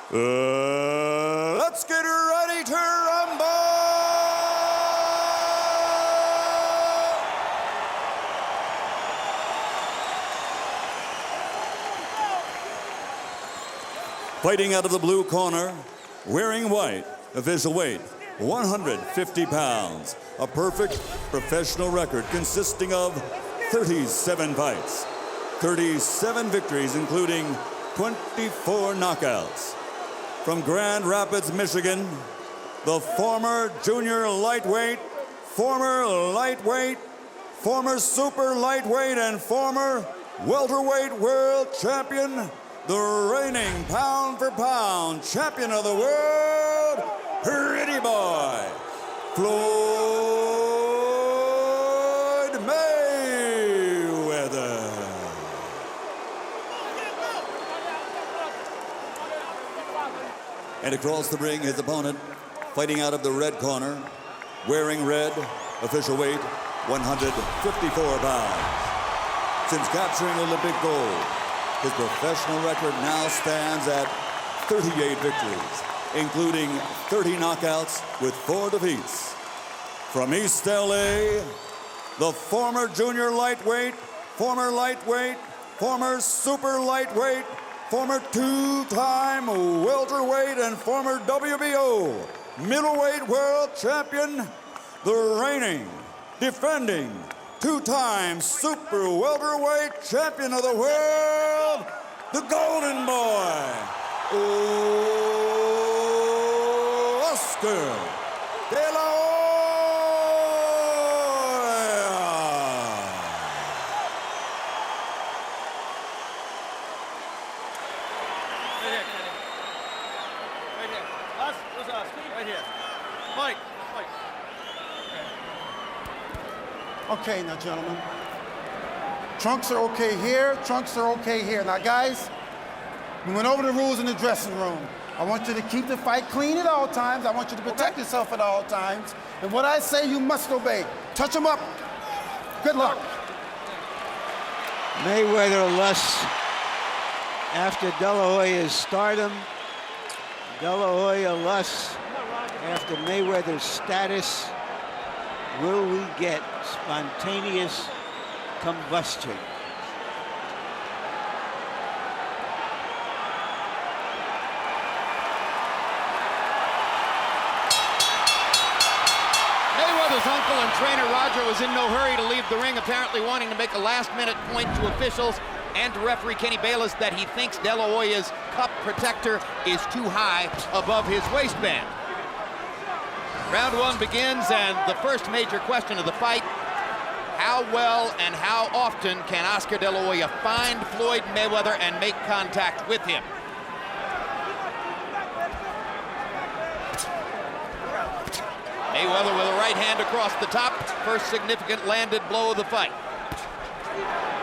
Let's get ready to rumble! Fighting out of the blue corner, wearing white, official weight, 150 pounds. A perfect professional record consisting of 37 fights, 37 victories, including 24 knockouts. From Grand Rapids, Michigan, the former junior lightweight, former lightweight, former super lightweight, and former welterweight world champion, the reigning pound-for-pound champion of the world, Pretty Boy, Floyd Mayweather. And across the ring, his opponent, fighting out of the red corner, wearing red, official weight, 154 pounds. Since capturing Olympic gold, his professional record now stands at 38 victories, including 30 knockouts with 4 defeats. From East LA, the former junior lightweight, former super lightweight, former two-time welterweight, and former WBO middleweight world champion, the reigning, defending, two-time super welterweight champion of the world, the Golden Boy, Oscar De La Hoya. Right here. Who's us? Right here. Mike. Okay, now, gentlemen. Trunks are okay here, trunks are okay here. Now, guys, we went over the rules in the dressing room. I want you to keep the fight clean at all times. I want you to protect yourself at all times. And what I say, you must obey. Touch them up. Good luck. Mayweather lusts after De La Hoya's stardom. De La Hoya lusts after Mayweather's status. Will we get spontaneous combustion? Mayweather's uncle and trainer Roger was in no hurry to leave the ring, apparently wanting to make a last-minute point to officials and to referee Kenny Bayless that he thinks De La Hoya's cup protector is too high above his waistband. Round one begins, and the first major question of the fight: how well and how often can Oscar De La Hoya find Floyd Mayweather and make contact with him? Mayweather with a right hand across the top, first significant landed blow of the fight.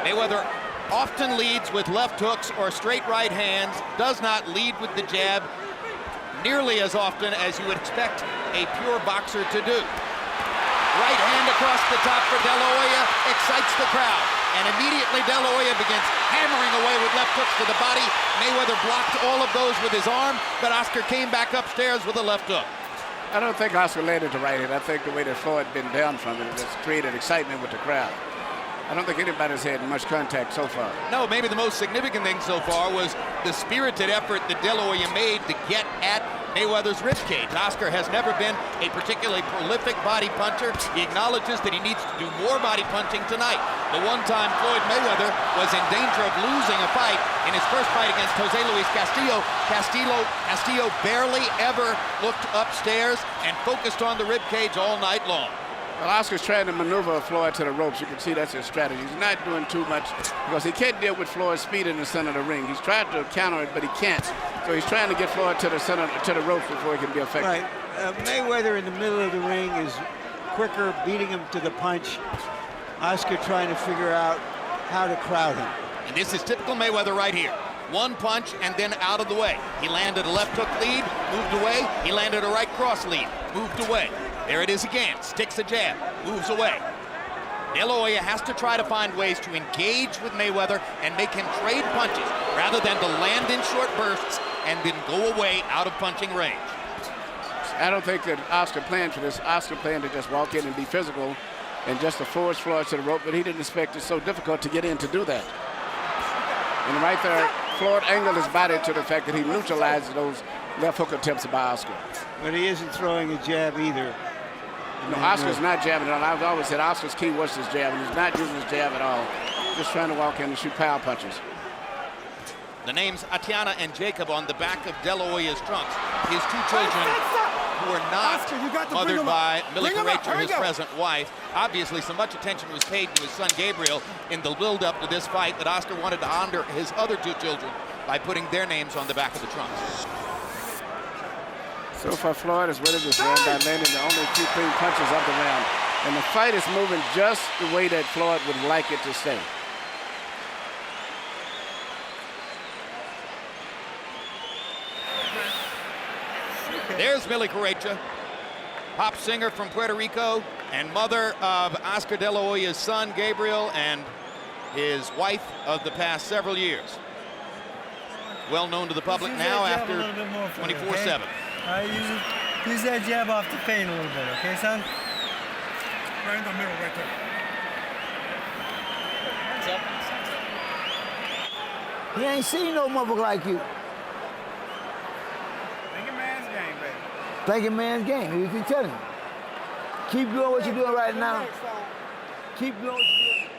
Mayweather often leads with left hooks or straight right hands, does not lead with the jab nearly as often as you would expect a pure boxer to do. Right hand across the top for De La Hoya excites the crowd, and immediately De La Hoya begins hammering away with left hooks to the body. Mayweather blocked all of those with his arm, but Oscar came back upstairs with a left hook. I don't think Oscar landed the right hand. I think the way that Floyd been down from it has created excitement with the crowd. I don't think anybody's had much contact so far. No, maybe the most significant thing so far was the spirited effort that De La Hoya made to get at Mayweather's ribcage. Oscar has never been a particularly prolific body puncher. He acknowledges that he needs to do more body punching tonight. The one time Floyd Mayweather was in danger of losing a fight in his first fight against Jose Luis Castillo. Castillo barely ever looked upstairs and focused on the ribcage all night long. Well, Oscar's trying to maneuver Floyd to the ropes. You can see that's his strategy. He's not doing too much because he can't deal with Floyd's speed in the center of the ring. He's tried to counter it, but he can't. So he's trying to get Floyd to the center, to the ropes before he can be effective. Right. Mayweather in the middle of the ring is quicker, beating him to the punch. Oscar trying to figure out how to crowd him. And this is typical Mayweather right here. One punch and then out of the way. He landed a left hook lead, moved away. He landed a right cross lead, moved away. There it is again, sticks a jab, moves away. De La Hoya has to try to find ways to engage with Mayweather and make him trade punches rather than to land in short bursts and then go away out of punching range. I don't think that Oscar planned for this. Oscar planned to just walk in and be physical and just to force Floyd to the rope, but he didn't expect it's so difficult to get in to do that. And right there, Floyd angled his body to the fact that he neutralized those left hook attempts by Oscar. But he isn't throwing a jab either. No, Oscar's not jabbing at all. I've always said Oscar's key was his jab, and he's not using his jab at all. Just trying to walk in and shoot power punches. The names Atiana and Jacob on the back of De La Hoya's trunks. His two children who are not Oscar, you got to mothered bring 'em by up. Millie Bring 'em up. Carrecha, his Hurry up. present wife. Obviously, so much attention was paid to his son Gabriel in the build-up to this fight that Oscar wanted to honor his other two children by putting their names on the back of the trunks. So far, Floyd has winning this round by landing the only two clean punches of the round. And the fight is moving just the way that Floyd would like it to stay. There's Millie Carrecha, pop singer from Puerto Rico and mother of Oscar De La Hoya's son, Gabriel, and his wife of the past several years. Well known to the public now after 24/7. Use that jab off the pain a little bit, okay, son? Right in the middle, right there. He ain't seen no motherfucker like you. Thinking man's game, baby. Thinking man's game. You keep telling him. Keep doing what you're doing right now. Keep doing what you're doing.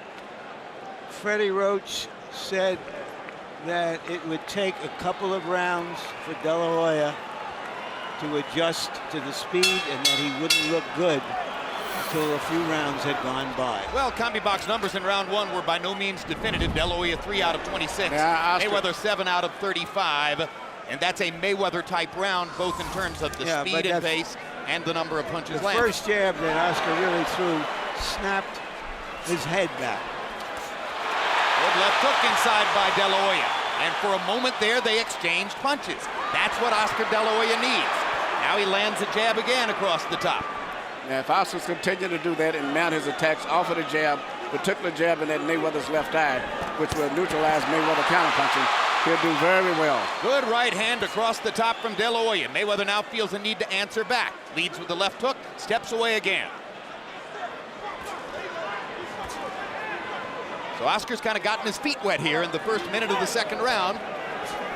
Freddie Roach said that it would take a couple of rounds for De La Hoya to adjust to the speed and that he wouldn't look good until a few rounds had gone by. Well, CombiBox numbers in round one were by no means definitive. De La Hoya 3 out of 26. Yeah, Mayweather 7 out of 35. And that's a Mayweather-type round, both in terms of the speed and pace and the number of punches The landed. first jab that Oscar really threw snapped his head back. Good left hook inside by De La Hoya. And for a moment there, they exchanged punches. That's what Oscar De La Hoya needs. Now he lands a jab again across the top. Now, if Oscar's continue to do that and mount his attacks off of the jab, particular jab in that Mayweather's left eye, which will neutralize Mayweather counterpunching, he'll do very well. Good right hand across the top from De La Hoya. Mayweather now feels a need to answer back. Leads with the left hook, steps away again. So Oscar's kind of gotten his feet wet here in the first minute of the second round,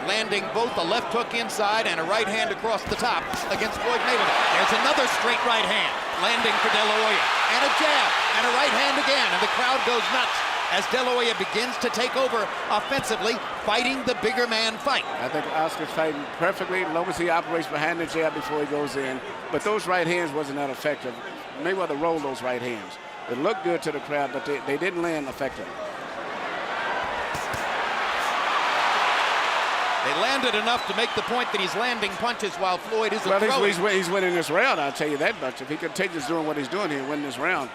landing both a left hook inside and a right hand across the top against Floyd Mayweather. There's another straight right hand landing for De La Hoya, and a jab and a right hand again, and the crowd goes nuts as De La Hoya begins to take over offensively, fighting the bigger man fight. I think Oscar's fighting perfectly as long as he operates behind the jab before he goes in. But those right hands wasn't that effective. Mayweather rolled those right hands. It looked good to the crowd, but they didn't land effectively. They landed enough to make the point that he's landing punches while Floyd isn't throwing. He's winning this round, I'll tell you that much. If he continues doing what he's doing, he'll win this round.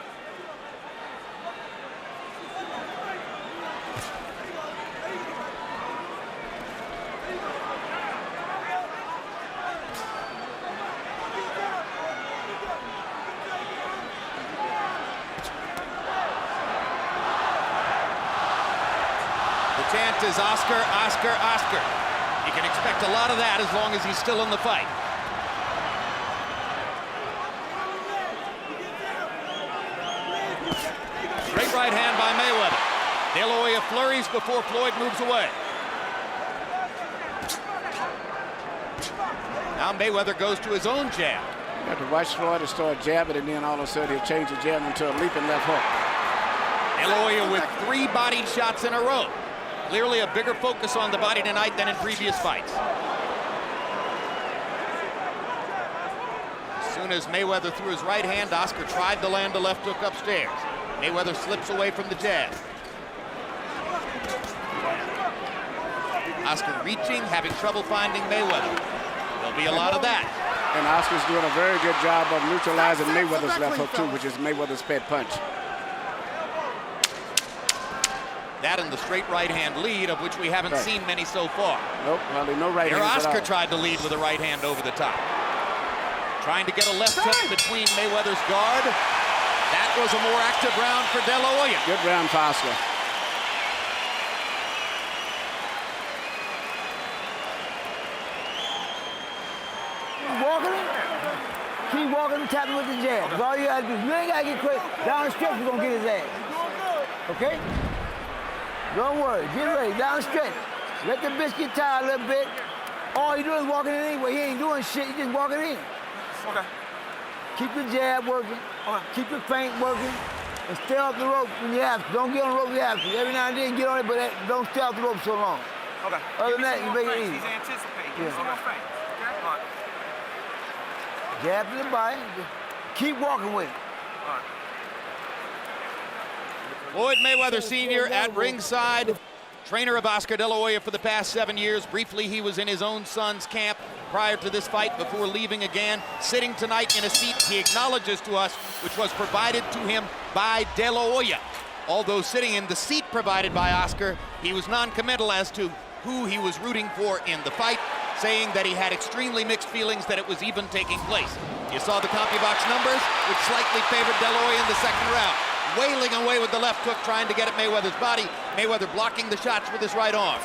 The chant is Oscar, Oscar, Oscar. You can expect a lot of that as long as he's still in the fight. Straight right hand by Mayweather. De La Hoya flurries before Floyd moves away. Now Mayweather goes to his own jab. You have to watch Floyd to start jabbing, and then all of a sudden he'll change the jab into a leaping left hook. De La Hoya with 3 bodied shots in a row. Clearly a bigger focus on the body tonight than in previous fights. As soon as Mayweather threw his right hand, Oscar tried to land a left hook upstairs. Mayweather slips away from the jab. Oscar reaching, having trouble finding Mayweather. There'll be a lot of that. And Oscar's doing a very good job of neutralizing Mayweather's left hook too, which is Mayweather's pet punch. That and the straight right hand lead, of which we haven't seen many so far. Nope, well, no right Here hands at Oscar all. tried to lead with a right hand over the top. Trying to get a left hook between Mayweather's guard. That was a more active round for De La Hoya. Good round for Oscar. Keep walking and tapping with the jab. That's all you gotta do. You ain't gotta get quick. Down the stretch, you're gonna get his ass. Okay? Don't worry. Get ready. Down the stretch. Let the biscuit tie a little bit. All you do is walking in anyway. He ain't doing shit. You just walking in. Okay. Keep the jab working. Keep the feint working. And stay off the rope when you have to. Don't get on the rope when you have to. Every now and then get on it, but don't stay off the rope so long. Okay. Other than that, you make it easy. He's anticipating. Yeah. He's on feint. Okay. All right. Jab to the body. Keep walking with it. All right. Floyd Mayweather Sr. at ringside, trainer of Oscar De La Hoya for the past 7 years. Briefly, he was in his own son's camp prior to this fight before leaving again. Sitting tonight in a seat he acknowledges to us, which was provided to him by De La Hoya. Although sitting in the seat provided by Oscar, he was non-committal as to who he was rooting for in the fight, saying that he had extremely mixed feelings that it was even taking place. You saw the CompuBox numbers, which slightly favored De La Hoya in the second round. Wailing away with the left hook, trying to get at Mayweather's body. Mayweather blocking the shots with his right arm.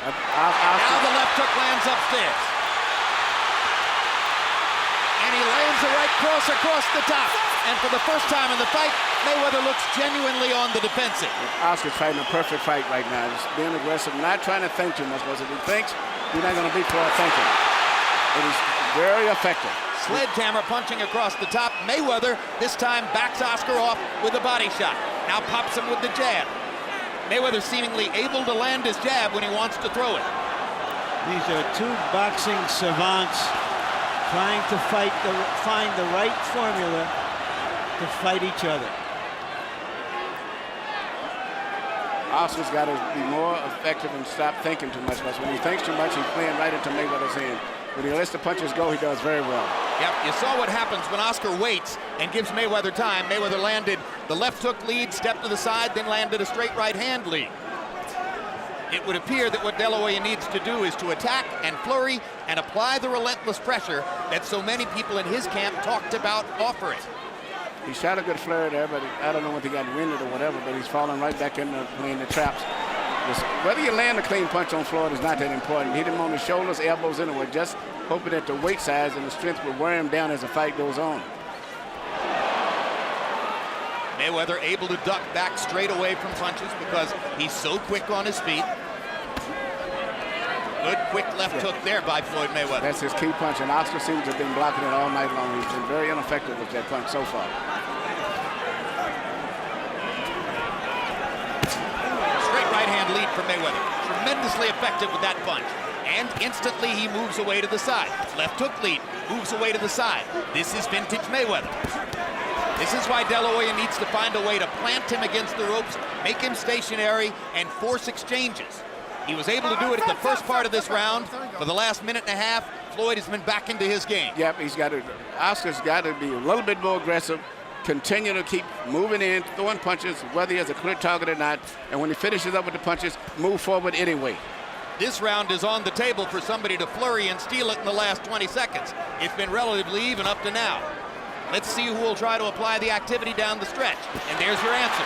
Now the left hook lands upstairs. And he lands a right cross across the top. And for the first time in the fight, Mayweather looks genuinely on the defensive. Oscar's fighting a perfect fight right now. He's being aggressive, not trying to think too much, because if he thinks, you're not going to beat Floyd thinking. It is very effective. Sledgehammer punching across the top. Mayweather this time backs Oscar off with a body shot. Now pops him with the jab. Mayweather seemingly able to land his jab when he wants to throw it. These are two boxing savants trying to find the right formula to fight each other. Oscar's got to be more effective and stop thinking too much, because when he thinks too much, he's playing right into Mayweather's hand. When he lets the punches go, he does very well. Yep, you saw what happens when Oscar waits and gives Mayweather time. Mayweather landed the left hook lead, stepped to the side, then landed a straight right hand lead. It would appear that what De La Hoya needs to do is to attack and flurry and apply the relentless pressure that so many people in his camp talked about offering. He shot a good flurry there, but I don't know if he got winded or whatever, but he's falling right back into playing the traps. Whether you land a clean punch on Floyd is not that important. Hit him on the shoulders, elbows anyway, just hoping that the weight size and the strength will wear him down as the fight goes on. Mayweather able to duck back straight away from punches because he's so quick on his feet. Good quick left hook there by Floyd Mayweather. That's his key punch, and Oscar seems to have been blocking it all night long. He's been very ineffective with that punch so far. Right hand lead for Mayweather. Tremendously effective with that punch. And instantly he moves away to the side. Left hook lead, moves away to the side. This is vintage Mayweather. This is why De La Hoya needs to find a way to plant him against the ropes, make him stationary, and force exchanges. He was able to do it at the first part of this round. For the last minute and a half, Floyd has been back into his game. Yep, Oscar's got to be a little bit more aggressive, continue to keep moving in, throwing punches, whether he has a clear target or not, and when he finishes up with the punches, move forward anyway. This round is on the table for somebody to flurry and steal it in the last 20 seconds. It's been relatively even up to now. Let's see who will try to apply the activity down the stretch. And there's your answer.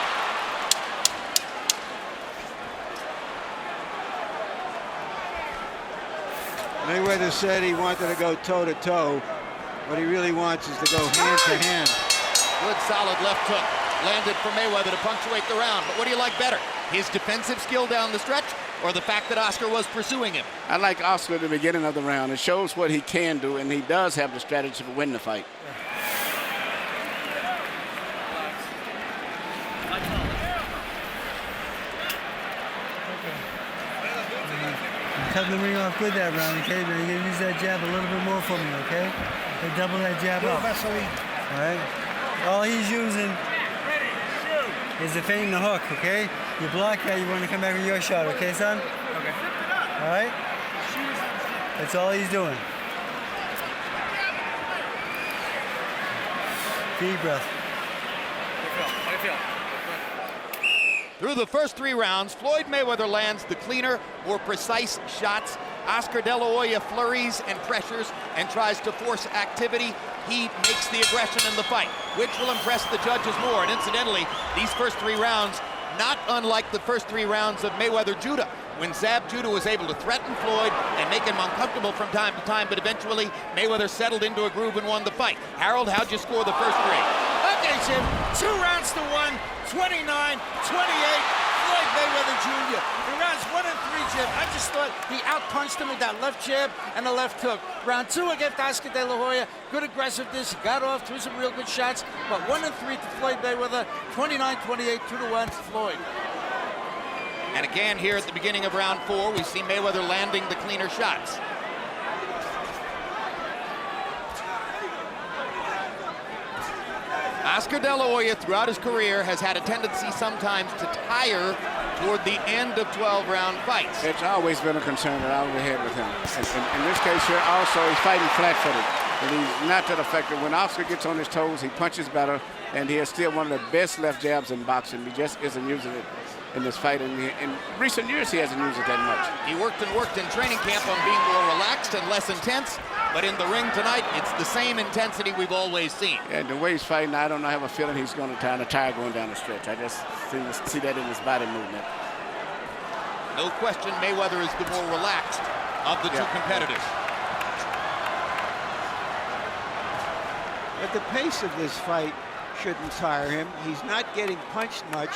Mayweather said he wanted to go toe-to-toe. What he really wants is to go hand-to-hand. Good solid left hook landed for Mayweather to punctuate the round. But what do you like better? His defensive skill down the stretch or the fact that Oscar was pursuing him? I like Oscar at the beginning of the round. It shows what he can do, and he does have the strategy to win the fight. Cut the ring off good that round, okay? But you're gonna use that jab a little bit more for me, okay? So double that jab up. All right? All he's using is the feint and the hook, okay? You block that, you want to come back with your shot, okay, son? Okay. All right? That's all he's doing. Deep breath. How do you feel? Through the first 3 rounds, Floyd Mayweather lands the cleaner, more precise shots. Oscar De La Hoya flurries and pressures and tries to force activity. He makes the aggression in the fight, which will impress the judges more. And incidentally, these first 3 rounds, not unlike the first 3 rounds of Mayweather Judah, when Zab Judah was able to threaten Floyd and make him uncomfortable from time to time, but eventually Mayweather settled into a groove and won the fight. Harold, how'd you score the first three? Okay, Jim, 2 rounds to 1, 29-28, Floyd Mayweather Jr. In rounds 1 and 3, Jim, I just thought he outpunched him with that left jab and the left hook. Round 2 against Oscar De La Hoya, good aggressiveness, he got off, threw some real good shots, but 1 and 3 to Floyd Mayweather, 29-28, 2-1 Floyd. And again, here at the beginning of round 4, we see Mayweather landing the cleaner shots. Oscar De La Hoya, throughout his career, has had a tendency sometimes to tire toward the end of 12-round fights. It's always been a concern that I had with him. And in this case here, also, he's fighting flat-footed. And he's not that effective. When Oscar gets on his toes, he punches better, and he is still one of the best left jabs in boxing. He just isn't using it in this fight. And in recent years, he hasn't used it that much. He worked in training camp on being more relaxed and less intense, but in the ring tonight, it's the same intensity we've always seen. And the way he's fighting, I have a feeling he's going to tire going down the stretch. I just see that in his body movement. No question, Mayweather is the more relaxed of the two competitors. But the pace of this fight shouldn't tire him. He's not getting punched much.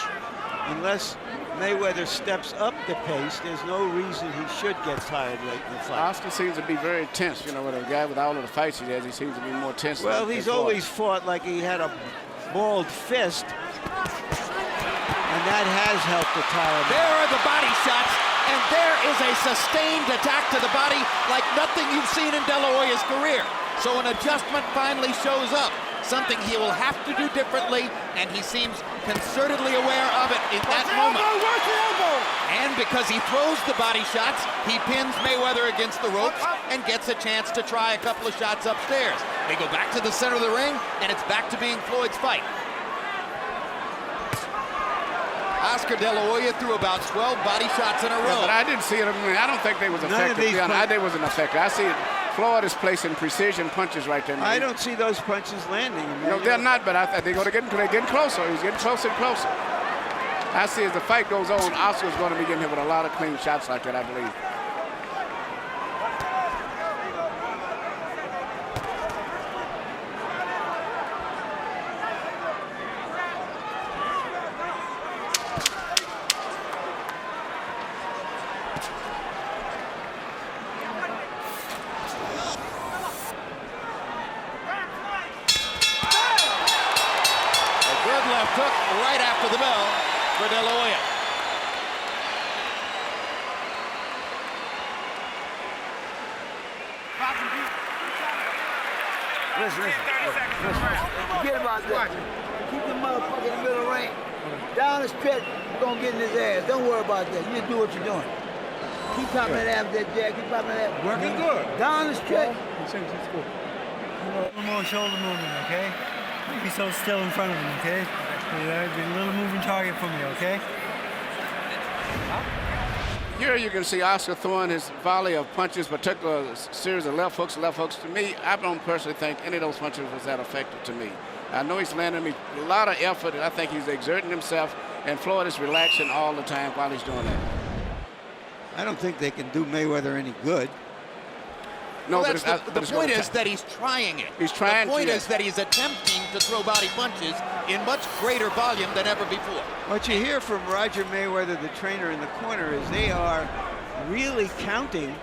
Unless Mayweather steps up the pace, there's no reason he should get tired late in the fight. Oscar seems to be very tense. You know, with a guy with all of the fights he has, he seems to be more tense. Well, he's always fought like he had a balled fist, and that has helped to tire him. There are the body shots, and there is a sustained attack to the body like nothing you've seen in De La Hoya's career. So an adjustment finally shows up, something he will have to do differently, and he seems concertedly aware of it in that moment. And because he throws the body shots, he pins Mayweather against the ropes and gets a chance to try a couple of shots upstairs. They go back to the center of the ring, and it's back to being Floyd's fight. Oscar De La Hoya threw about 12 body shots in a row. Yeah, but I didn't see it. I mean, I don't think they was effective. They wasn't effective. I see it. Floyd is placing precision punches right there. I don't see those punches landing. No, they're not, but they're going to get closer. He's getting closer and closer. I see as the fight goes on, Oscar's going to be getting hit with a lot of clean shots like that, I believe. Hook right after the bell for De La Hoya. Listen. Forget about that. Keep the motherfucker in the middle of the ring. Down the stretch, you're going to get in his ass. Don't worry about that. You just do what you're doing. Keep popping that ass with that jab. Keep popping that. Working good. Down the stretch. A little more shoulder movement, okay? Don't be so still in front of him, okay? Be a little moving target for me, okay? Here you can see Oscar throwing his volley of punches, particularly a series of left hooks. To me, I don't personally think any of those punches was that effective to me. I know he's landing me a lot of effort, and I think he's exerting himself, and Floyd is relaxing all the time while he's doing that. I don't think they can do Mayweather any good. No, well, but the point is that he's trying it. He's trying. The point is that he's attempting to throw body punches in much greater volume than ever before. What you hear from Roger Mayweather, the trainer in the corner, is they are really counting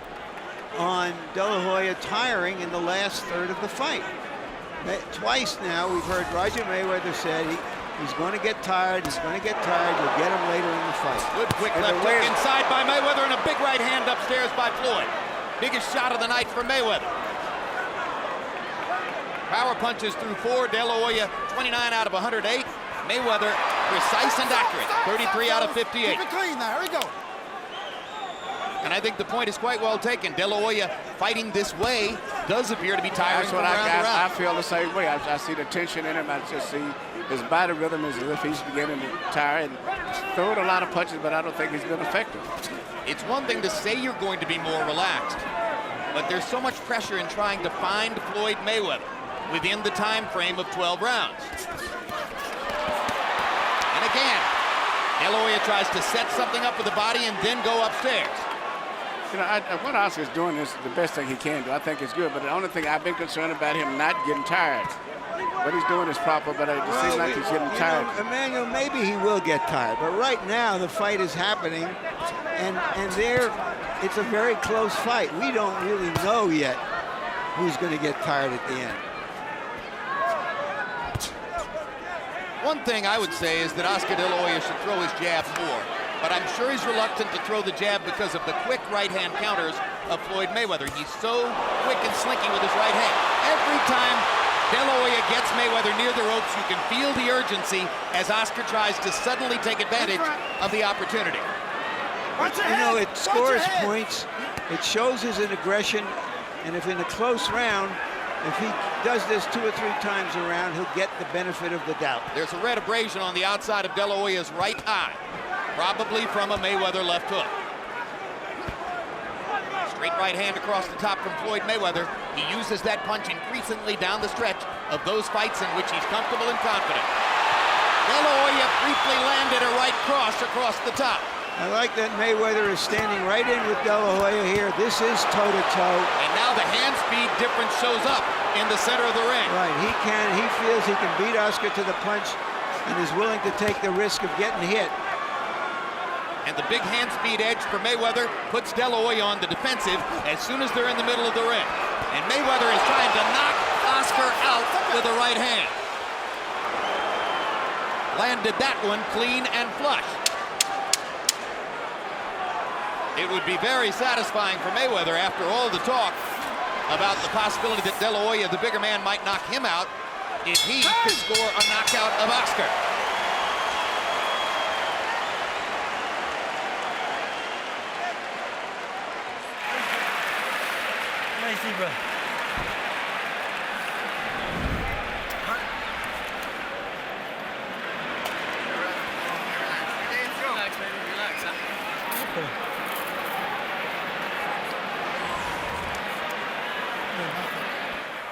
on De La Hoya tiring in the last third of the fight. Twice now we've heard Roger Mayweather said he's going to get tired, you'll get him later in the fight. Good quick left hook inside by Mayweather and a big right hand upstairs by Floyd. Biggest shot of the night for Mayweather. Power punches through 4. De La Hoya 29 out of 108. Mayweather precise and accurate. 33 out of 58. Keep it clean now. Here we go. And I think the point is quite well taken. De La Hoya fighting this way does appear to be tiring from round to round. I feel the same way. I see the tension in him. I just see his body rhythm as if he's beginning to tire. And throwing a lot of punches, but I don't think he's been effective. It's one thing to say you're going to be more relaxed, but there's so much pressure in trying to find Floyd Mayweather within the time frame of 12 rounds. And again, De La Hoya tries to set something up with the body and then go upstairs. You know, what Oscar's doing is the best thing he can do. I think it's good, but the only thing I've been concerned about him not getting tired. What he's doing is proper, but it seems like he's getting tired. Emmanuel, maybe he will get tired, but right now the fight is happening, and there, it's a very close fight. We don't really know yet who's going to get tired at the end. One thing I would say is that Oscar De La Hoya should throw his jab more, but I'm sure he's reluctant to throw the jab because of the quick right-hand counters of Floyd Mayweather. He's so quick and slinky with his right hand. Every time De La Hoya gets Mayweather near the ropes, you can feel the urgency as Oscar tries to suddenly take advantage of the opportunity. You know, it scores points, it shows his aggression, and if in a close round, if he does this 2 or 3 times around, he'll get the benefit of the doubt. There's a red abrasion on the outside of De La Hoya's right eye, probably from a Mayweather left hook. Straight right hand across the top from Floyd Mayweather. He uses that punch increasingly down the stretch of those fights in which he's comfortable and confident. De La Hoya briefly landed a right cross across the top. I like that Mayweather is standing right in with De La Hoya here. This is toe-to-toe. And now the hand speed difference shows up in the center of the ring. Right, he feels he can beat Oscar to the punch and is willing to take the risk of getting hit. And the big hand speed edge for Mayweather puts De La Hoya on the defensive as soon as they're in the middle of the ring. And Mayweather is trying to knock Oscar out with a right hand. Landed that one clean and flush. It would be very satisfying for Mayweather after all the talk about the possibility that De La Hoya, the bigger man, might knock him out if he could score a knockout of Oscar. Nice, bro. Relax, baby, relax, huh?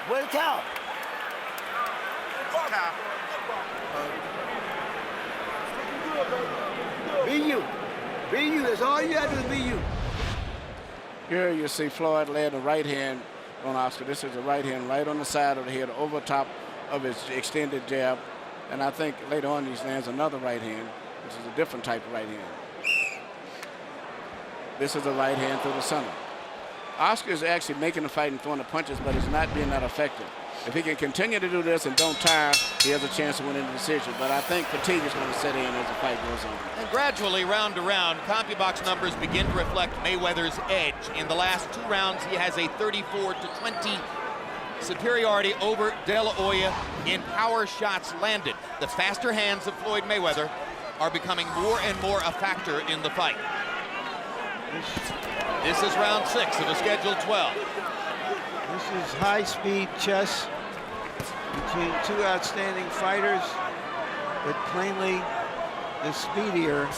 Where the towel? Be you. Be you. That's all you have to do is be you. Here you see Floyd land a right hand on Oscar. This is a right hand right on the side of the head, over top of his extended jab. And I think later on he lands another right hand, which is a different type of right hand. This is a right hand through the center. Oscar is actually making the fight and throwing the punches, but he's not being that effective. If he can continue to do this and don't tire, he has a chance of winning the decision. But I think fatigue is going to set in as the fight goes on. And gradually, round to round, CompuBox numbers begin to reflect Mayweather's edge. In the last 2 rounds, he has a 34-20 superiority over De La Hoya in power shots landed. The faster hands of Floyd Mayweather are becoming more and more a factor in the fight. This is round 6 of a scheduled 12. This is high-speed chess between 2 outstanding fighters, but plainly the speedier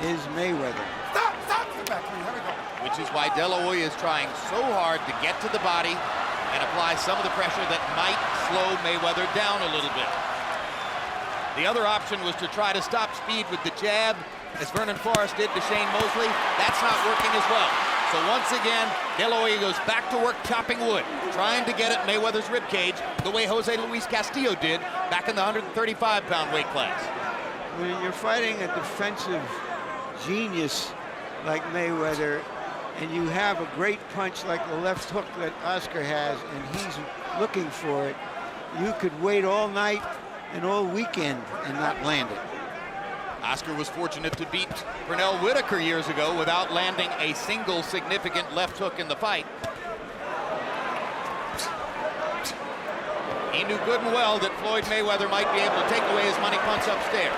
is Mayweather. Stop! Get back, please. Here we go. Which is why De La Hoya is trying so hard to get to the body and apply some of the pressure that might slow Mayweather down a little bit. The other option was to try to stop speed with the jab, as Vernon Forrest did to Shane Mosley. That's not working as well. So once again, De La Hoya goes back to work chopping wood, trying to get at Mayweather's ribcage the way Jose Luis Castillo did back in the 135-pound weight class. When you're fighting a defensive genius like Mayweather, and you have a great punch like the left hook that Oscar has, and he's looking for it, you could wait all night and all weekend and not land it. Oscar was fortunate to beat Pernell Whitaker years ago without landing a single significant left hook in the fight. He knew good and well that Floyd Mayweather might be able to take away his money punch upstairs.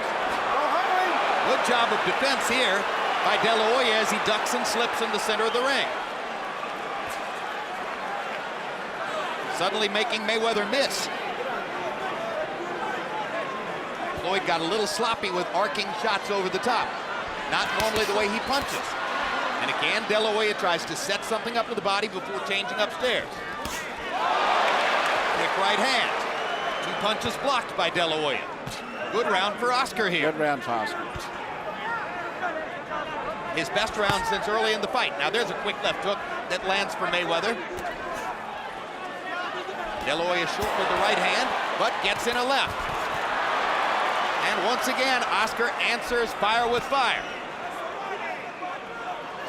Good job of defense here by De La Hoya as he ducks and slips in the center of the ring. Suddenly making Mayweather miss. Floyd got a little sloppy with arcing shots over the top. Not normally the way he punches. And again, De La Hoya tries to set something up to the body before changing upstairs. Quick right hand. 2 punches blocked by De La Hoya. Good round for Oscar here. Good round for Oscar. his best round since early in the fight. Now there's a quick left hook that lands for Mayweather. De La Hoya short with the right hand, but gets in a left. And once again, Oscar answers fire with fire.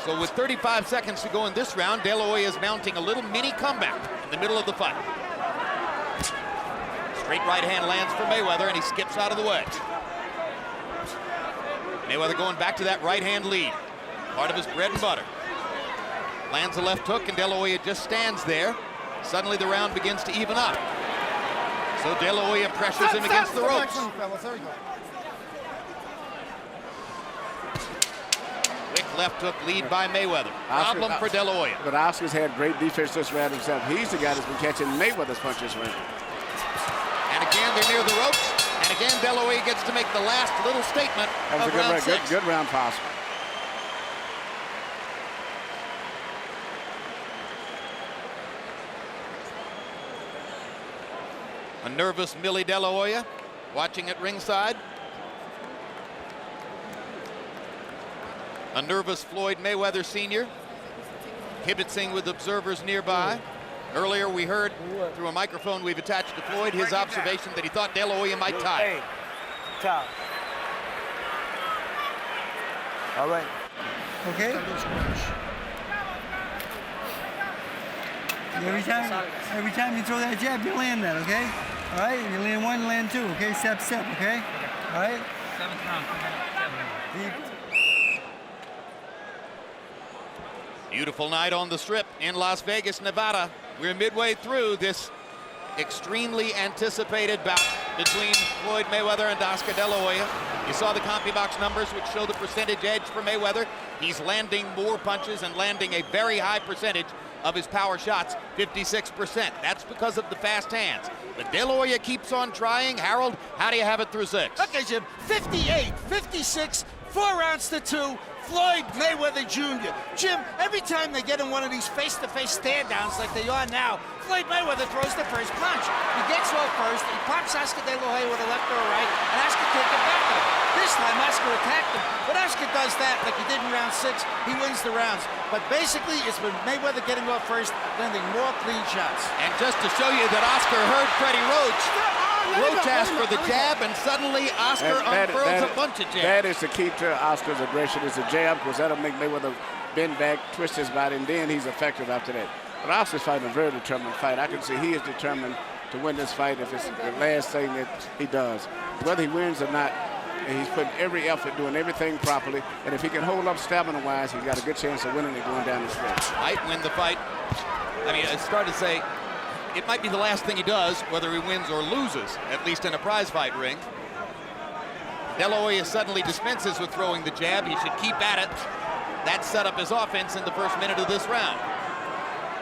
So with 35 seconds to go in this round, De La Hoya is mounting a little mini comeback in the middle of the fight. Straight right hand lands for Mayweather, and he skips out of the way. Mayweather going back to that right hand lead, part of his bread and butter. Lands a left hook, and De La Hoya just stands there. Suddenly the round begins to even up. So De La Hoya pressures him against the ropes. Quick left hook lead by Mayweather. Problem for De La Hoya. But Oscar's had great defense this round himself. He's the guy that's been catching Mayweather's punches round. And again, they're near the ropes. And again, De La Hoya gets to make the last little statement of round 6. Good round for Oscar. A nervous Millie De La Hoya watching at ringside. A nervous Floyd Mayweather Sr. kibitzing with observers nearby. Earlier we heard through a microphone we've attached to Floyd his observation that he thought De La Hoya might tie. Hey, top. All right. Okay? Every time you throw that jab, you land that, okay? All right? If you land one, land two, okay? Step, okay? All right? 7th round. Beautiful night on the Strip in Las Vegas, Nevada. We're midway through this extremely anticipated bout between Floyd Mayweather and Oscar De La Hoya. You saw the CompuBox numbers, which show the percentage edge for Mayweather. He's landing more punches and landing a very high percentage of his power shots, 56%. That's because of the fast hands. But De La Hoya keeps on trying. Harold, how do you have it through 6? Okay, Jim, 58, 56, 4 rounds to 2. Floyd Mayweather Jr. Jim, every time they get in one of these face-to-face stand-downs like they are now, Floyd Mayweather throws the first punch. He gets off first, he pops Oscar De La Hoya with a left or a right, and Oscar takes it back to him. This time, Oscar attacked him. But Oscar does that like he did in round 6. He wins the rounds. But basically, it's been Mayweather getting off first, landing more clean shots. And just to show you that Oscar heard Freddie Roach, Roach asked for the jab, and suddenly Oscar unfurls a bunch of jabs. That is the key to Oscar's aggression, is the jab, because that'll make Mayweather bend back, twist his body, and then he's effective after that. But Oscar's fighting a very determined fight. I can see he is determined to win this fight if it's the last thing that he does. Whether he wins or not, he's putting every effort, doing everything properly, and if he can hold up stamina-wise, he's got a good chance of winning it going down the stretch. Might win the fight. I mean, it's started to say, it might be the last thing he does, whether he wins or loses, at least in a prize fight ring. De La Hoya suddenly dispenses with throwing the jab. He should keep at it. That set up his offense in the first minute of this round.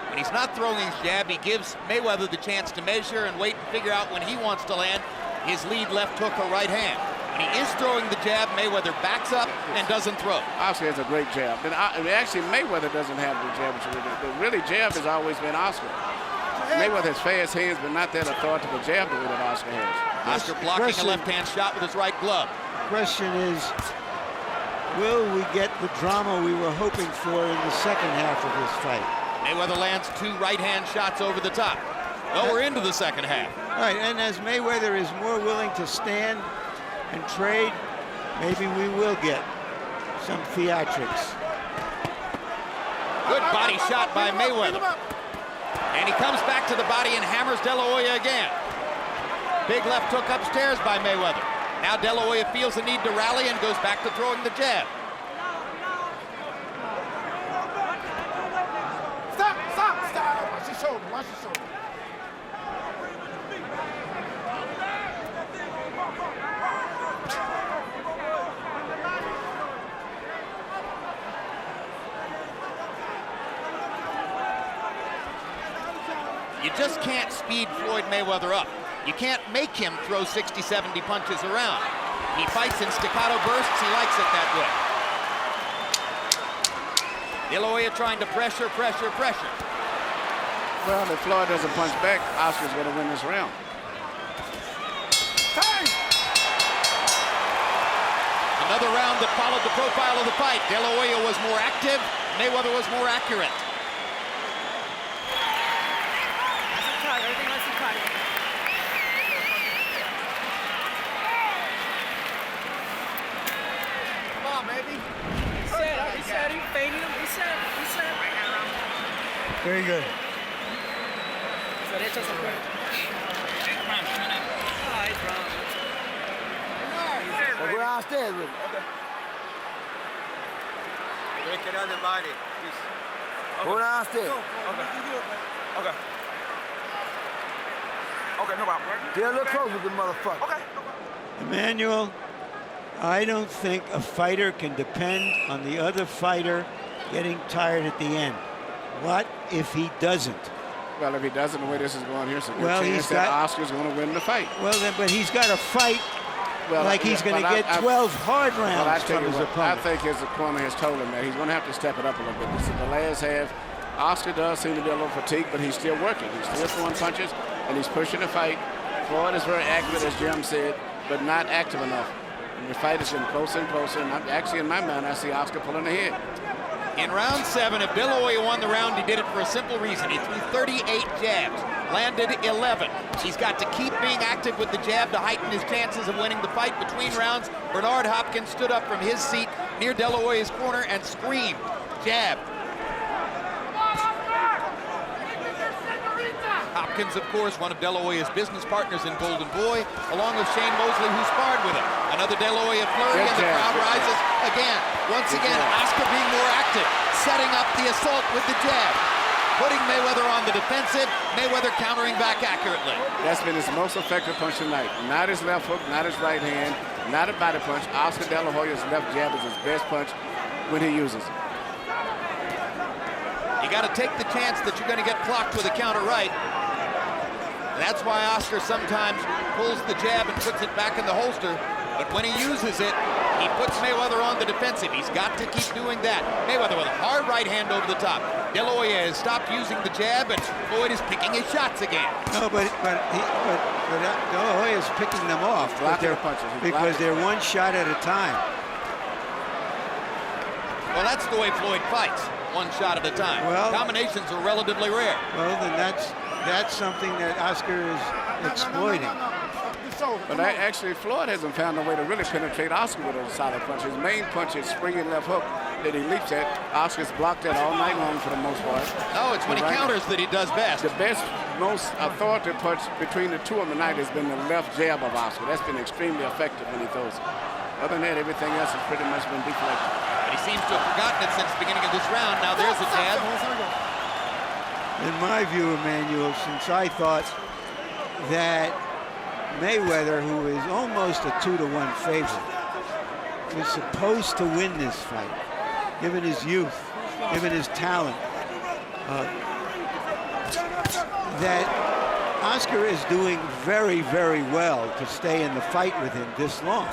When he's not throwing his jab, he gives Mayweather the chance to measure and wait and figure out when he wants to land his lead left hook or right hand. When he is throwing the jab, Mayweather backs up and doesn't throw. Oscar has a great jab. And actually, Mayweather doesn't have the jab. The really jab has always been Oscar. Mayweather has fast hands, but not that authoritative jab the way that Oscar has. Oscar blocking a left-hand shot with his right glove. Question is, will we get the drama we were hoping for in the second half of this fight? Mayweather lands 2 right-hand shots over the top. Well, we're into the second half. All right, and as Mayweather is more willing to stand and trade, maybe we will get some theatrics. Good body shot by Mayweather. And he comes back to the body and hammers De La Hoya again. Big left hook upstairs by Mayweather. Now De La Hoya feels the need to rally and goes back to throwing the jab. Stop. Watch your shoulder. You just can't speed Floyd Mayweather up. You can't make him throw 60, 70 punches around. He fights in staccato bursts. He likes it that way. De La Hoya trying to pressure. Well, if Floyd doesn't punch back, Oscar's going to win this round. Another round that followed the profile of the fight. De La Hoya was more active. Mayweather was more accurate. Nice and tight. Everything nice and tight. Come on, baby. He said, he faded him. He said. Very good. So they just a break. Go downstairs with it. Break it on the body. Go downstairs. Okay. Okay, no problem. Get a little closer with the motherfucker. Okay. Emmanuel, I don't think a fighter can depend on the other fighter getting tired at the end. What if he doesn't? Well, if he doesn't, the way this is going, here's a good Well, chance he's that got- Oscar's going to win the fight. Well, then, but he's got to fight like he's going to get 12 hard Well, I rounds tell from you his what, I opponent. think his opponent has told him that he's going to have to step it up a little bit. This is the last half. Oscar does seem to be a little fatigued, but he's still working. He's still throwing punches, and he's pushing the fight. Floyd is very accurate, as Jim said, but not active enough. And the fight is getting closer and closer, and actually, in my mind, I see Oscar pulling ahead. In round 7, if De La Hoya won the round, he did it for a simple reason. He threw 38 jabs, landed 11. He's got to keep being active with the jab to heighten his chances of winning the fight. Between rounds, Bernard Hopkins stood up from his seat near De La Hoya's corner and screamed, jab. Hopkins, of course, one of De La Hoya's business partners in Golden Boy, along with Shane Mosley, who sparred with him. Another De La Hoya flurry, and the crowd rises again. Once again, Oscar being more active, setting up the assault with the jab, putting Mayweather on the defensive, Mayweather countering back accurately. That's been his most effective punch tonight. Not his left hook, not his right hand, not a body punch. Oscar De La Hoya's left jab is his best punch when he uses it. You got to take the chance that you're going to get clocked with a counter right. That's why Oscar sometimes pulls the jab and puts it back in the holster. But when he uses it, he puts Mayweather on the defensive. He's got to keep doing that. Mayweather with a hard right hand over the top. De La Hoya has stopped using the jab, and Floyd is picking his shots again. No, but De La Hoya is picking them off because they're one shot at a time. Well, that's the way Floyd fights, one shot at a time. Well, combinations are relatively rare. Well, then that's something that Oscar is exploiting. But actually, Floyd hasn't found a way to really penetrate Oscar with a solid punch. His main punch is springing left hook that he leaps at. Oscar's blocked that all night long for the most part. No, it's when he counters that he does best. The best, most authoritative punch between the two of them tonight has been the left jab of Oscar. That's been extremely effective when he throws it. Other than that, everything else has pretty much been deflected. But he seems to have forgotten it since the beginning of this round. Now there's a jab. In my view, Emmanuel, since I thought that Mayweather, who is almost a 2-to-1 favorite, was supposed to win this fight, given his youth, given his talent, that Oscar is doing very, very well to stay in the fight with him this long.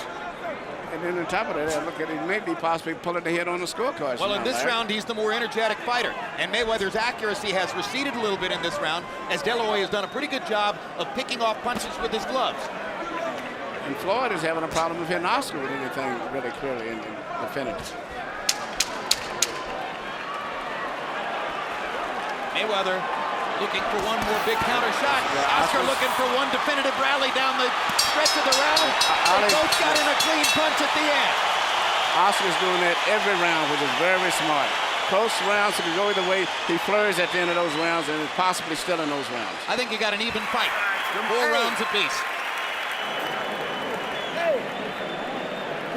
And then on top of that, look at it, maybe possibly pulling ahead on the scorecard. Well, in this round, he's the more energetic fighter. And Mayweather's accuracy has receded a little bit in this round, as De La Hoya has done a pretty good job of picking off punches with his gloves. And Floyd is having a problem with hitting Oscar with anything really clearly in the finish. Mayweather looking for one more big counter shot. Yeah, Oscar looking for one definitive rally down the stretch of the round. They both got in a clean punch at the end. Oscar's doing that every round, which is very smart. Close rounds, he can go either way. He flurries at the end of those rounds and is possibly still in those rounds. I think you got an even fight. 4 rounds apiece. Hey!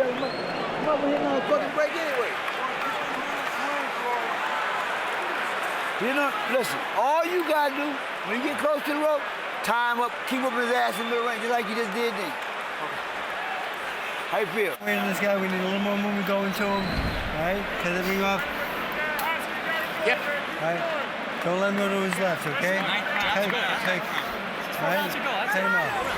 I'm over here on a fucking break anyway. You know, listen, all you gotta do when you get close to the rope, tie him up, keep up his ass in the ring, just like you just did then. How you feel? Waiting this guy, we need a little more movement going to him. All right, cut the ring off. Yep. All right, don't let him go to his left, okay? Take. All right, take him off.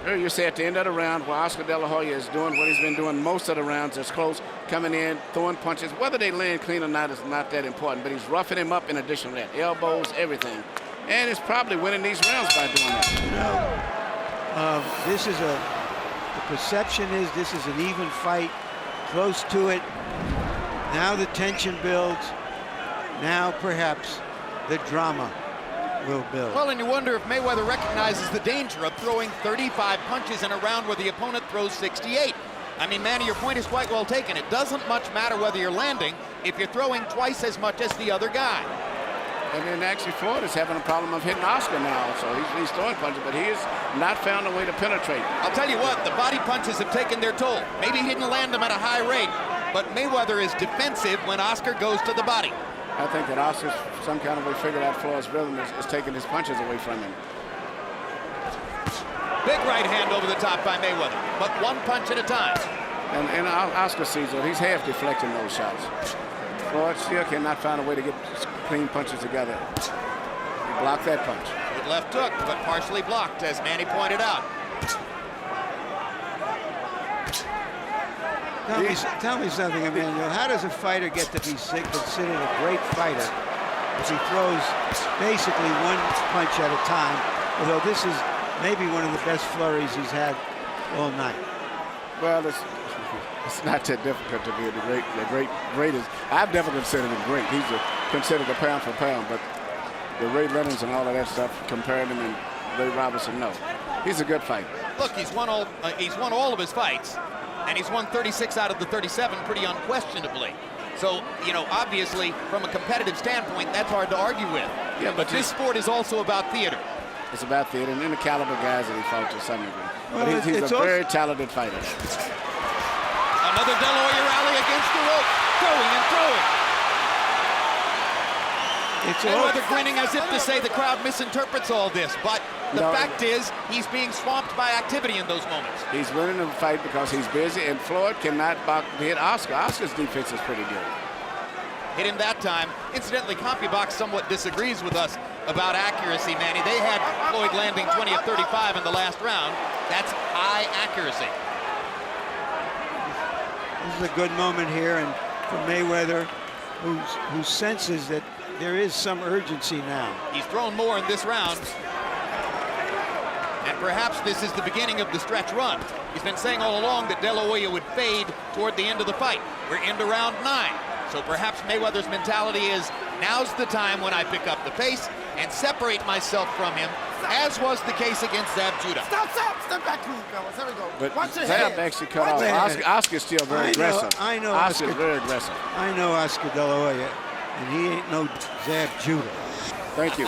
You say at the end of the round, where Oscar De La Hoya is doing what he's been doing most of the rounds, it's close, coming in, throwing punches. Whether they land clean or not is not that important, but he's roughing him up in addition to that. Elbows, everything. And he's probably winning these rounds by doing that. No. This is a The perception is this is an even fight, close to it. Now the tension builds. Now perhaps the drama will build. Well, and you wonder if Mayweather recognizes the danger of throwing 35 punches in a round where the opponent throws 68. I mean, Manny, your point is quite well taken. It doesn't much matter whether you're landing if you're throwing twice as much as the other guy. And then actually Floyd is having a problem of hitting Oscar now. So he's throwing punches, but he has not found a way to penetrate. I'll tell you what, the body punches have taken their toll. Maybe he didn't land them at a high rate, but Mayweather is defensive when Oscar goes to the body. I think that Oscar's some kind of way figured out Floyd's rhythm is taking his punches away from him. Big right hand over the top by Mayweather, but one punch at a time. And Oscar sees it. He's half deflecting those shots. Floyd still cannot find a way to get clean punches together. He blocked that punch. Good left hook, but partially blocked, as Manny pointed out. Tell me something, Emmanuel. How does a fighter get to be considered a great fighter if he throws basically one punch at a time? Although this is maybe one of the best flurries he's had all night. Well, it's not that difficult to be the greatest. I've never considered him great. He's considered a pound for pound, but the Ray Leonards and all of that stuff, comparing him and Ray Robinson, no. He's a good fighter. Look, he's won all of his fights, and he's won 36 out of the 37 pretty unquestionably. So, you know, obviously, from a competitive standpoint, that's hard to argue with. Yeah, but this sport is also about theater. It's about theater and the caliber guys that he fought to some degree. Well, but he's a very talented fighter. Another De La Hoya rally against the rope, throwing and throwing. Mayweather grinning as if to say the crowd misinterprets all this, but the fact is he's being swamped by activity in those moments. He's winning the fight because he's busy, and Floyd cannot hit Oscar. Oscar's defense is pretty good. Hit him that time. Incidentally, CompuBox somewhat disagrees with us about accuracy, Manny. They had Floyd landing 20 of 35 in the last round. That's high accuracy. This is a good moment here, and for Mayweather, who senses that there is some urgency now. He's thrown more in this round. And perhaps this is the beginning of the stretch run. He's been saying all along that De La Hoya would fade toward the end of the fight. We're into round 9. So perhaps Mayweather's mentality is, now's the time when I pick up the pace and separate myself from him, as was the case against Zab Judah. Step back, please, fellas. There we go. But Watch your Zab head. actually cut off. Oscar's still very aggressive. I know Oscar's Oscar, very aggressive. I know Oscar De La Hoya, and he ain't no Zab Judah. Thank you.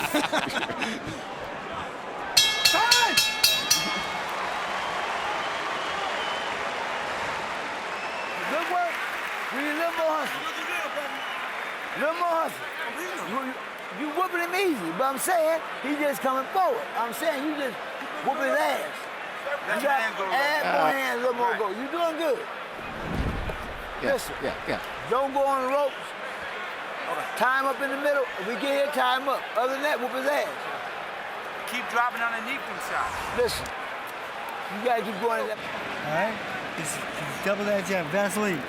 Good work. We need a little more hustle. A little more hustle. You whooping him easy, but I'm saying he just coming forward. I'm saying you just whooping his ass. You got add more hands, a little more go. You doing good. Listen, don't go on the ropes. Tie him up in the middle. If we get here, tie him up. Other than that, whoop his ass. Keep dropping underneath him, shot. Listen, you gotta keep going. All right? Just double that jab, Vaseline.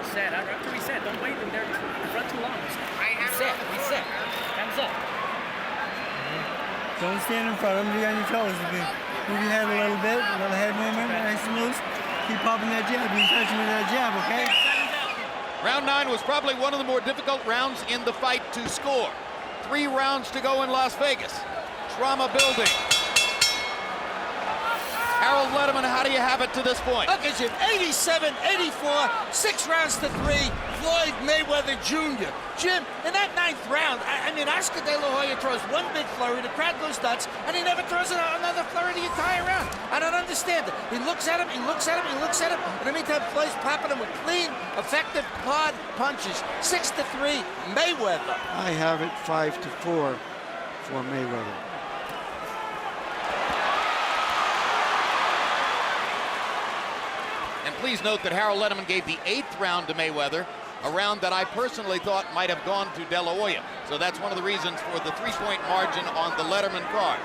Reset. After reset, don't wait in there. Run too long. Reset. Hands up. Don't stand in front of him. Be on your toes. Move your head a little bit. A little head movement, nice and loose. Keep popping that jab. Be touching with that jab, okay? Round 9 was probably one of the more difficult rounds in the fight to score. 3 rounds to go in Las Vegas. Drama building. Harold Letterman, how do you have it to this point? Look at you, 87-84, 6 rounds to 3, Floyd Mayweather Jr. Jim, in that 9th round, I mean, Oscar De La Hoya throws one big flurry, the crowd goes nuts, and he never throws another flurry the entire round. I don't understand it. He looks at him, he looks at him, he looks at him, and in the meantime, Floyd's popping him with clean, effective, hard punches. 6-3, Mayweather. I have it 5-4 for Mayweather. And please note that Harold Letterman gave the 8th round to Mayweather, a round that I personally thought might have gone to De La Hoya. So that's one of the reasons for the 3-point margin on the Letterman card.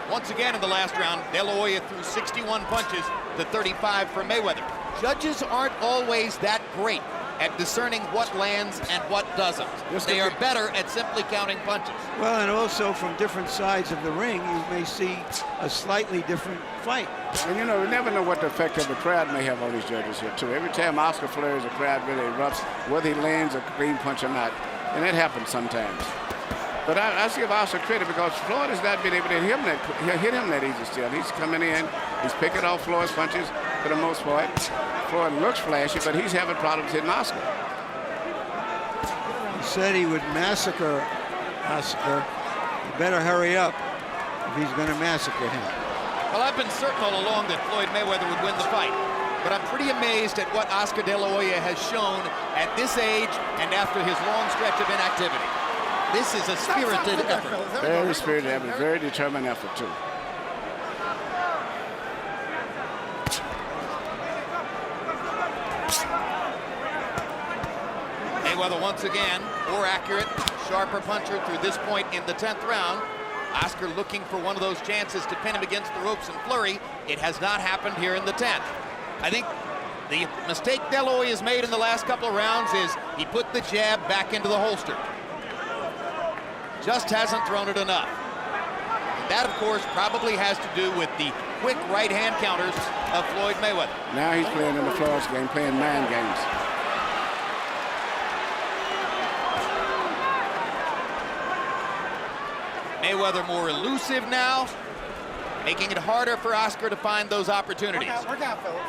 Once again in the last round, De La Hoya threw 61 punches to 35 for Mayweather. Judges aren't always that great. at discerning what lands and what doesn't. They are better at simply counting punches. Well, and also from different sides of the ring, you may see a slightly different fight. And you know, we never know what the effect of the crowd may have on these judges here, too. Every time Oscar flurries, the crowd really erupts, whether he lands a clean punch or not. And that happens sometimes. But I give Oscar credit because Floyd has not been able to hit him that easy still. He's coming in, he's picking off Floyd's punches for the most part. Floyd looks flashy, but he's having problems hitting Oscar. He said he would massacre Oscar. He better hurry up if he's going to massacre him. Well, I've been certain all along that Floyd Mayweather would win the fight, but I'm pretty amazed at what Oscar De La Hoya has shown at this age and after his long stretch of inactivity. This is a spirited effort. Very spirited effort, very determined effort, too. Mayweather once again, more accurate, sharper puncher through this point in the 10th round. Oscar looking for one of those chances to pin him against the ropes and flurry. It has not happened here in the 10th. I think the mistake De La Hoya has made in the last couple of rounds is he put the jab back into the holster. Just hasn't thrown it enough. And that, of course, probably has to do with the quick right-hand counters of Floyd Mayweather. Now he's playing in the Floyd's game, playing mind games. Mayweather more elusive now, making it harder for Oscar to find those opportunities. Work out, fellas.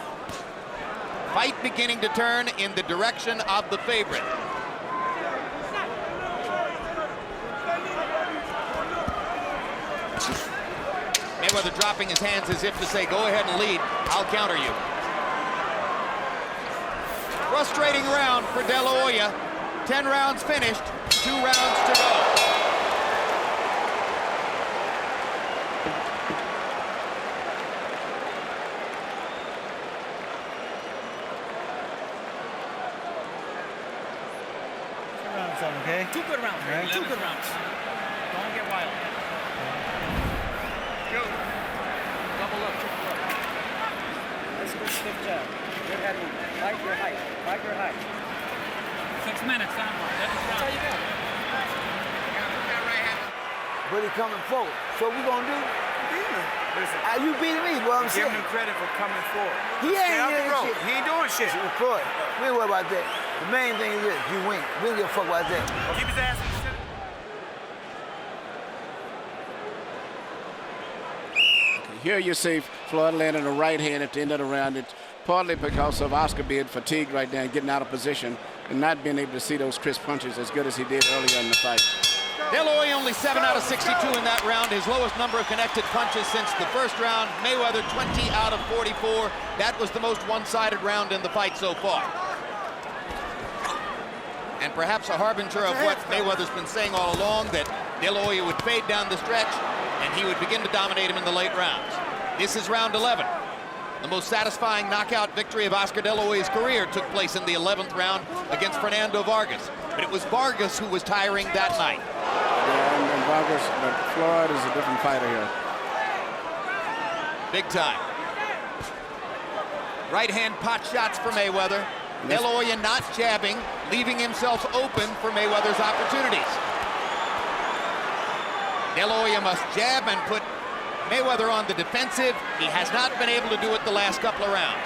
Fight beginning to turn in the direction of the favorite. Mayweather dropping his hands as if to say, go ahead and lead, I'll counter you. Frustrating round for De La Hoya. 10 rounds finished, 2 rounds to go. Okay? 2 good rounds, right? 2 good rounds. Don't get wild. Go. Double up, triple up. That's a good stiff jab. Good head movement. Fight your height. Fight your height. 6 minutes, time mark. That's all you got. But he coming forward. So what we gonna do? Listen, You beating me, what I'm saying. give him credit for coming forward. He Stay out ain't the doing road. shit. He ain't doing shit. Floyd, we ain't worry about that. The main thing is this, you win. We don't give a fuck about that. Keep his ass in the center. Here you see Floyd landing a right hand at the end of the round. It's partly because of Oscar being fatigued right now and getting out of position and not being able to see those crisp punches as good as he did earlier in the fight. De La Hoya only 7 out of 62 in that round, his lowest number of connected punches since the first round. Mayweather 20 out of 44. That was the most one-sided round in the fight so far. And perhaps a harbinger of what Mayweather's been saying all along, that De La Hoya would fade down the stretch and he would begin to dominate him in the late rounds. This is round 11. The most satisfying knockout victory of Oscar De La Hoya's career took place in the 11th round against Fernando Vargas. But it was Vargas who was tiring that night. Yeah, and Vargas, but Floyd is a different fighter here. Big time. Right hand pot shots for Mayweather. De La Hoya not jabbing, leaving himself open for Mayweather's opportunities. De La Hoya must jab and put Mayweather on the defensive. He has not been able to do it the last couple of rounds.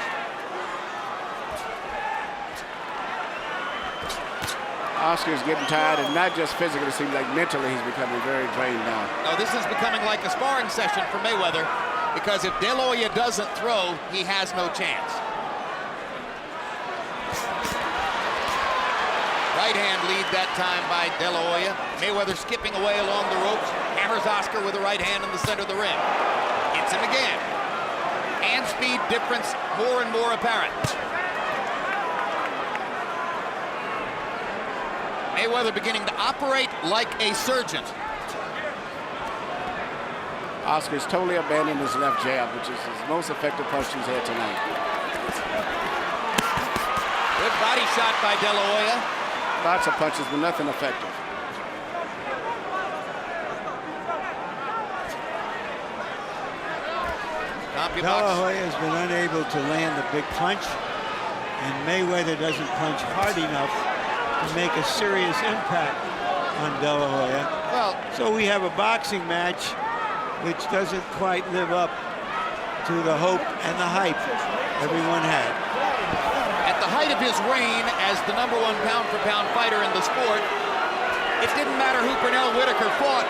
Oscar's getting tired, and not just physically, it seems like mentally he's becoming very drained now. No, this is becoming like a sparring session for Mayweather, because if De La Hoya doesn't throw, he has no chance. Right hand lead that time by De La Hoya. Mayweather skipping away along the ropes, hammers Oscar with a right hand in the center of the ring. Hits him again. Hand speed difference more and more apparent. Mayweather beginning to operate like a surgeon. Oscar's totally abandoned his left jab, which is his most effective punch he's had tonight. Good body shot by De La Hoya. Lots of punches, but nothing effective. De La Hoya has been unable to land a big punch. and Mayweather doesn't punch hard enough to make a serious impact on De La Hoya. Well, So we have a boxing match which doesn't quite live up to the hope and the hype everyone had. at the height of his reign as the #1 pound-for-pound fighter in the sport, it didn't matter who Pernell Whitaker fought.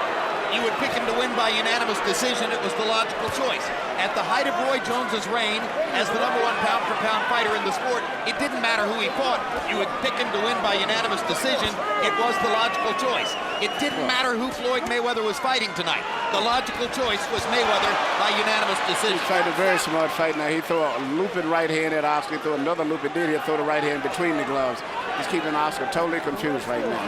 You would pick him to win by unanimous decision. It was the logical choice. At the height of Roy Jones's reign as the #1 pound-for-pound fighter in the sport, it didn't matter who he fought. You would pick him to win by unanimous decision. It was the logical choice. It didn't matter who Floyd Mayweather was fighting tonight. The logical choice was Mayweather by unanimous decision. He's fighting a very smart fight now. He threw a looping right hand at Oscar. He threw another looping. He'll throw the right hand between the gloves. He's keeping Oscar totally confused right now.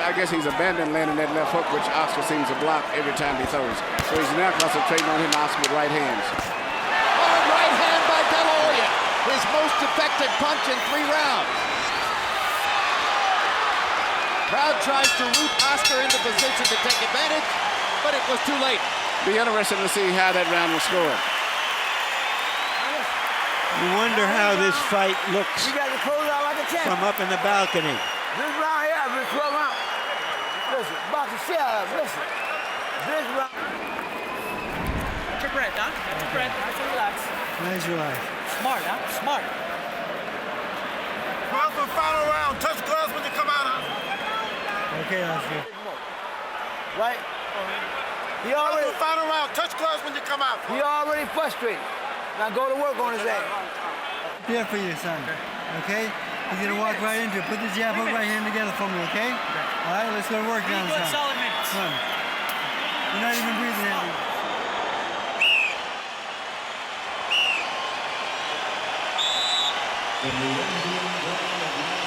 I guess he's abandoned landing that left hook, which Oscar seems to block every time he throws. So he's now concentrating on hitting Oscar with right hands. Hard right hand by De La Hoya. His most effective punch in 3 rounds. Crowd tries to root Oscar into position to take advantage, but it was too late. Be interesting to see how that round was scored. You wonder how this fight looks You got to close out like a champ. from up in the balcony. This round here, I've been 12 rounds. Listen, box the shit out of it. Listen. This round. Catch your breath, huh? Catch your breath. Nice and relax. Nice relax. Smart, huh? Smart. Gloves for final round. Touch gloves when you come out. Okay, Oscar. Right? He Gloves already, for final round. Touch gloves when you come out. he already frustrated. Now go to work on his ass. Here for you, son. Okay? He's gonna walk right into it. Put the jab hook right hand together for me, okay? All right, let's go to work now, Good, son. solid minutes. Come on. You're not even breathing at me.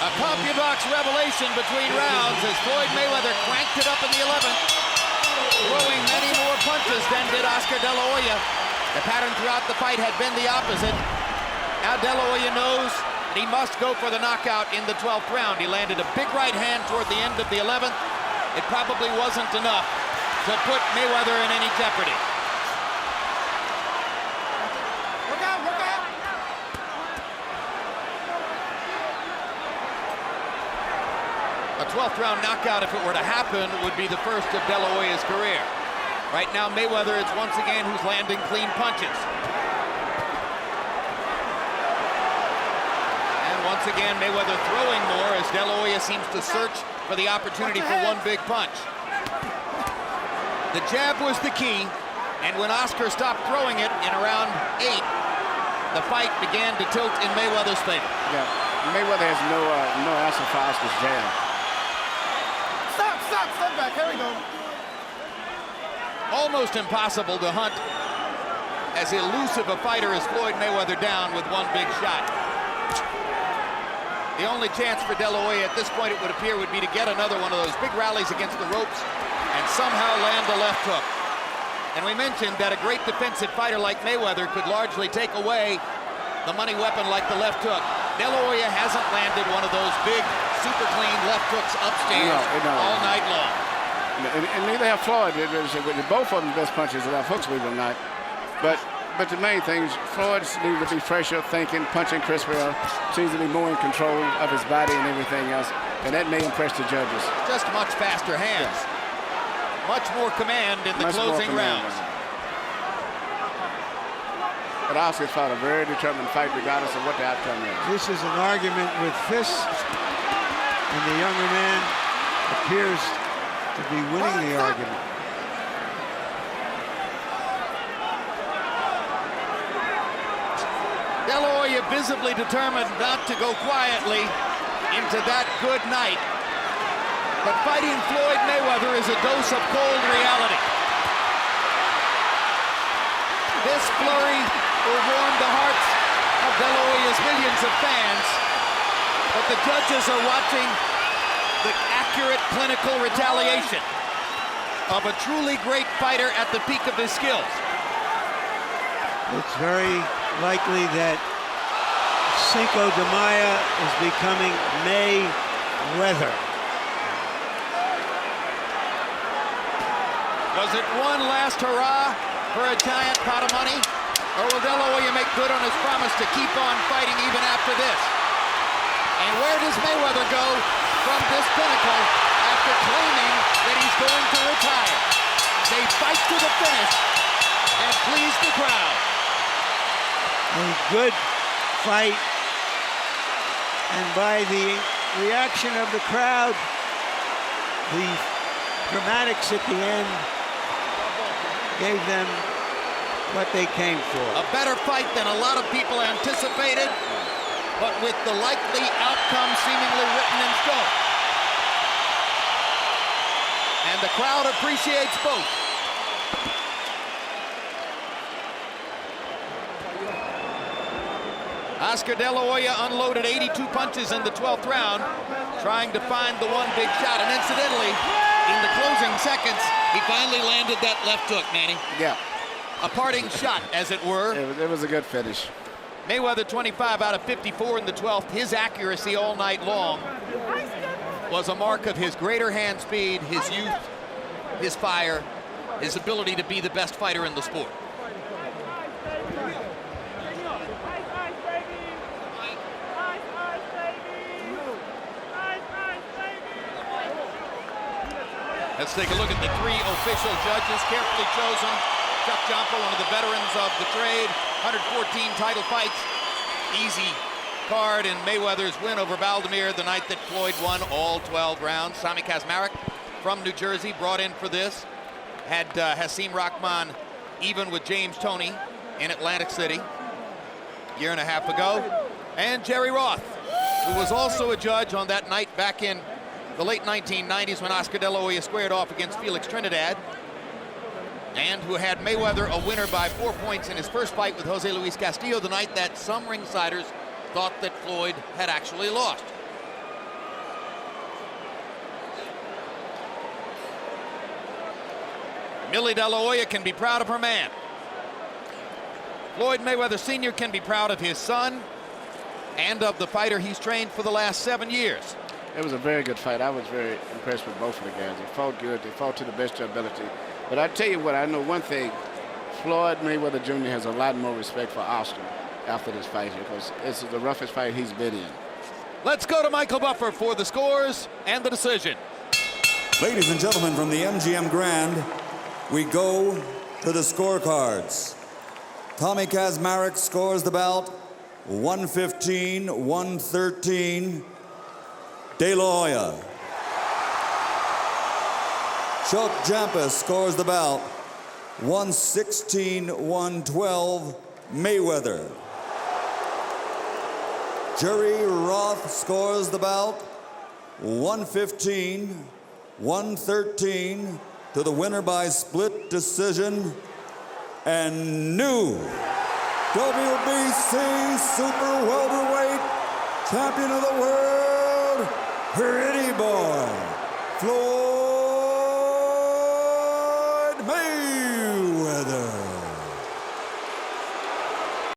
A CompuBox revelation between rounds as Floyd Mayweather cranked it up in the 11th, throwing many more punches than did Oscar De La Hoya. The pattern throughout the fight had been the opposite. Now De La Hoya knows that he must go for the knockout in the 12th round. He landed a big right hand toward the end of the 11th. It probably wasn't enough to put Mayweather in any jeopardy. Look out, look out. A 12th round knockout, if it were to happen, would be the first of De La Hoya's career. Right now, Mayweather is once again who's landing clean punches. And once again, Mayweather throwing more as De La Hoya seems to search for the opportunity for one big punch. The jab was the key, and when Oscar stopped throwing it in around 8, the fight began to tilt in Mayweather's favor. Yeah, Mayweather has no answer for Oscar's jab. Step back. Here we go. Almost impossible to hunt as elusive a fighter as Floyd Mayweather down with one big shot. The only chance for De La Hoya at this point, it would appear, would be to get another one of those big rallies against the ropes and somehow land a left hook. And we mentioned that a great defensive fighter like Mayweather could largely take away the money weapon like the left hook. De La Hoya hasn't landed one of those big, super clean left hooks upstairs all night long. And neither have Floyd. Both of them best punches left hooks, believe it or not. But the main thing is Floyd needs to be fresher, thinking, punching crisper, seems to be more in control of his body and everything else. And that may impress the judges. Just much faster hands. Yes. Much more command in the closing rounds. But Oscar's fought a very determined fight regardless of what the outcome is. This is an argument with fists, and the younger man appears to be winning the argument. De La Hoya visibly determined not to go quietly into that good night. But fighting Floyd Mayweather is a dose of cold reality. This flurry will warm the hearts of De La Hoya's millions of fans, but the judges are watching the accurate clinical retaliation of a truly great fighter at the peak of his skills. It's very likely that Cinco de Mayo is becoming Mayweather. Was it one last hurrah for a giant pot of money? Or will De La Hoya make good on his promise to keep on fighting even after this? Where does Mayweather go from this pinnacle after claiming that he's going to retire? They fight to the finish and please the crowd. A good fight, and by the reaction of the crowd, the dramatics at the end gave them what they came for. A better fight than a lot of people anticipated, but with the likely outcome seemingly written in stone. And the crowd appreciates both. Oscar De La Hoya unloaded 82 punches in the 12th round, trying to find the one big shot. And incidentally, in the closing seconds, he finally landed that left hook, Manny. Yeah. A parting shot, as it were. It was a good finish. Mayweather 25 out of 54 in the 12th. His accuracy all night long was a mark of his greater hand speed, his youth, his fire, his ability to be the best fighter in the sport. Let's take a look at the three official judges, carefully chosen. Chuck Jompa, one of the veterans of the trade, 114 title fights. Easy card in Mayweather's win over Valdemir the night that Floyd won all 12 rounds. Sami Kazmarek from New Jersey brought in for this. Had Hasim Rahman even with James Toney in Atlantic City a year and a half ago. And Jerry Roth, who was also a judge on that night back in the late 1990s when Oscar De La Hoya squared off against Felix Trinidad, and who had Mayweather a winner by 4 points in his first fight with Jose Luis Castillo the night that some ringsiders thought that Floyd had actually lost. Millie De La Hoya can be proud of her man. Floyd Mayweather Sr. can be proud of his son and of the fighter he's trained for the last 7 years. It was a very good fight. I was very impressed with both of the guys. They fought good. They fought to the best of their ability. But I tell you what, I know one thing. Floyd Mayweather Jr. has a lot more respect for Austin after this fight here, because this is the roughest fight he's been in. Let's go to Michael Buffer for the scores and the decision. Ladies and gentlemen, from the MGM Grand, we go to the scorecards. Tommy Kazmarek scores the bout 115-113. De La Hoya. Chuck Jompa scores the bout 116-112. Mayweather. Jerry Roth scores the bout 115-113 to the winner by split decision and new WBC super welterweight champion of the world, Pretty Boy, Floyd Mayweather.